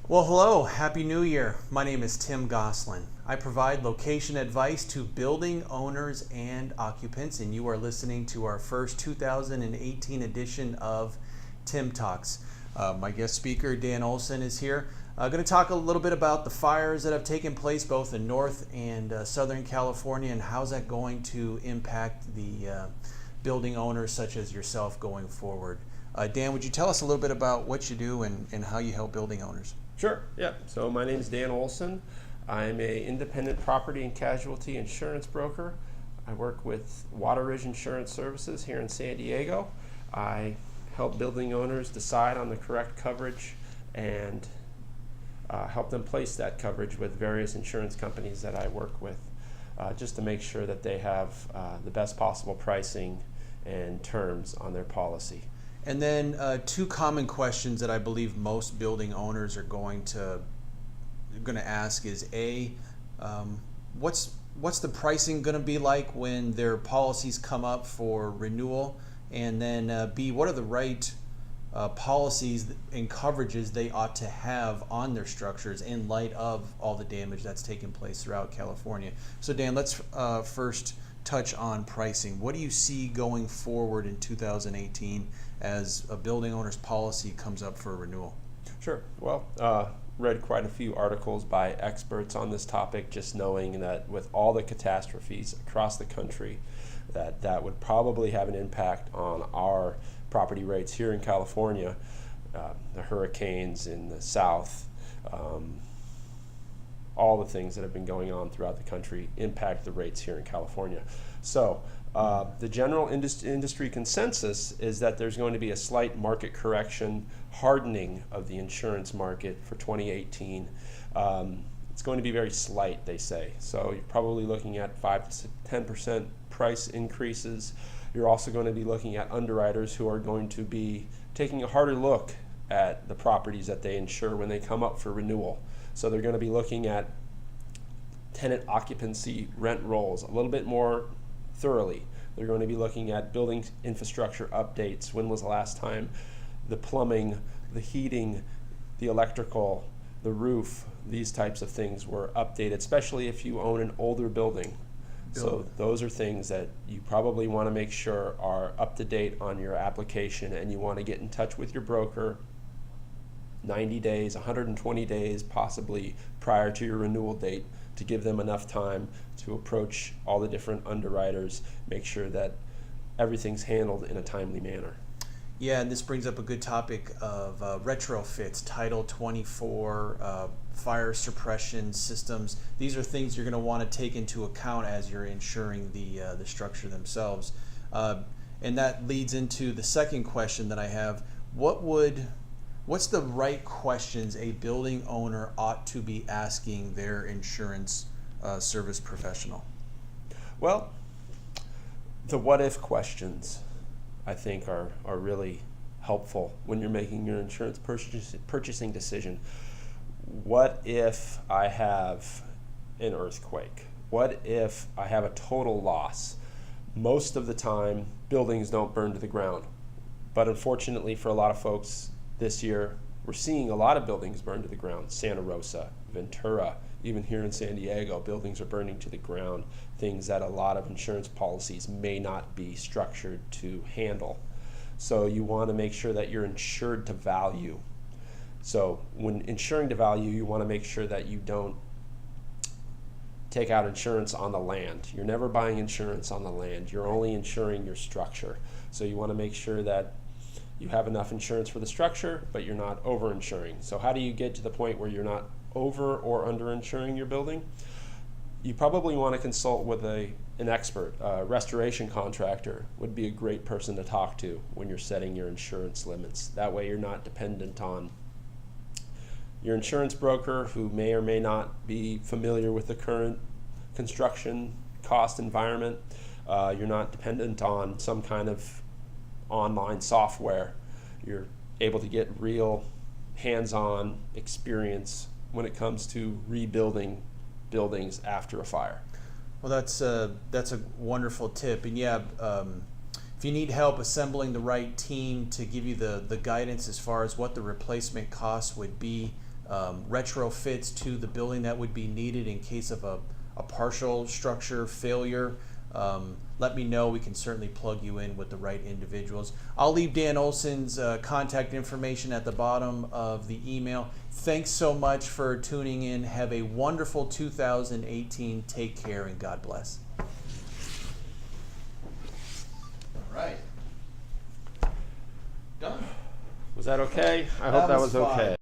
Well, hello, Happy New Year. My name is Tim Goslin. I provide location advice to building owners and occupants, and you are listening to our first 2018 edition of Tim Talks. My guest speaker, Dan Olson, is here. I'm going to talk a little bit about the fires that have taken place both in North and Southern California, and how's that going to impact the building owners such as yourself going forward. Dan, would you tell us a little bit about what you do and how you help building owners? Sure, yeah. So my name is Dan Olson. I'm an independent property and casualty insurance broker. I work with Water Ridge Insurance Services here in San Diego. I help building owners decide on the correct coverage and help them place that coverage with various insurance companies that I work with, just to make sure that they have the best possible pricing and terms on their policy. And then two common questions that I believe most building owners are going to ask is A, what's the pricing going to be like when their policies come up for renewal? And then B, what are the right policies and coverages they ought to have on their structures in light of all the damage that's taken place throughout California? So Dan, let's first touch on pricing. What do you see going forward in 2018 as a building owner's policy comes up for renewal? Sure. Well, read quite a few articles by experts on this topic, just knowing that with all the catastrophes across the country, that would probably have an impact on our property rates here in California. The hurricanes in the south, all the things that have been going on throughout the country impact the rates here in California. So the general industry consensus is that there's going to be a slight market correction, hardening of the insurance market for 2018. It's going to be very slight, they say. So you're probably looking at 5 to 10% price increases. You're also going to be looking at underwriters who are going to be taking a harder look at the properties that they insure when they come up for renewal. So they're going to be looking at tenant occupancy rent rolls a little bit more thoroughly. They're going to be looking at building infrastructure updates. When was the last time the plumbing, the heating, the electrical, the roof, these types of things were updated, especially if you own an older building. So those are things that you probably want to make sure are up to date on your application, and you want to get in touch with your broker 90 days, 120 days possibly prior to your renewal date to give them enough time to approach all the different underwriters, make sure that everything's handled in a timely manner. Yeah, and this brings up a good topic of retrofits, Title 24, fire suppression systems. These are things you're going to want to take into account as you're insuring the structure themselves. And that leads into the second question that I have. What's the right questions a building owner ought to be asking their insurance service professional? Well, the what-if questions, I think, are really helpful when you're making your insurance purchasing decision. What if I have an earthquake? What if I have a total loss? Most of the time, buildings don't burn to the ground. But unfortunately for a lot of folks this year, we're seeing a lot of buildings burn to the ground. Santa Rosa, Ventura, even here in San Diego, buildings are burning to the ground, things that a lot of insurance policies may not be structured to handle. So you want to make sure that you're insured to value. So when insuring to value, you want to make sure that you don't take out insurance on the land. You're never buying insurance on the land. You're only insuring your structure. So you want to make sure that you have enough insurance for the structure, but you're not over-insuring. So how do you get to the point where you're not over or under-insuring your building? You probably want to consult with an expert. A restoration contractor would be a great person to talk to when you're setting your insurance limits. That way you're not dependent on your insurance broker, who may or may not be familiar with the current construction cost environment. You're not dependent on some kind of online software. You're able to get real hands-on experience when it comes to rebuilding buildings after a fire. Well, that's a wonderful tip. And yeah, if you need help assembling the right team to give you the guidance as far as what the replacement costs would be, retrofits to the building that would be needed in case of a partial structure failure, let me know. We can certainly plug you in with the right individuals. I'll leave Dan Olson's contact information at the bottom of the email. Thanks so much for tuning in. Have a wonderful 2018. Take care and God bless. All right. Done. Was that okay? I hope that was fine. okay.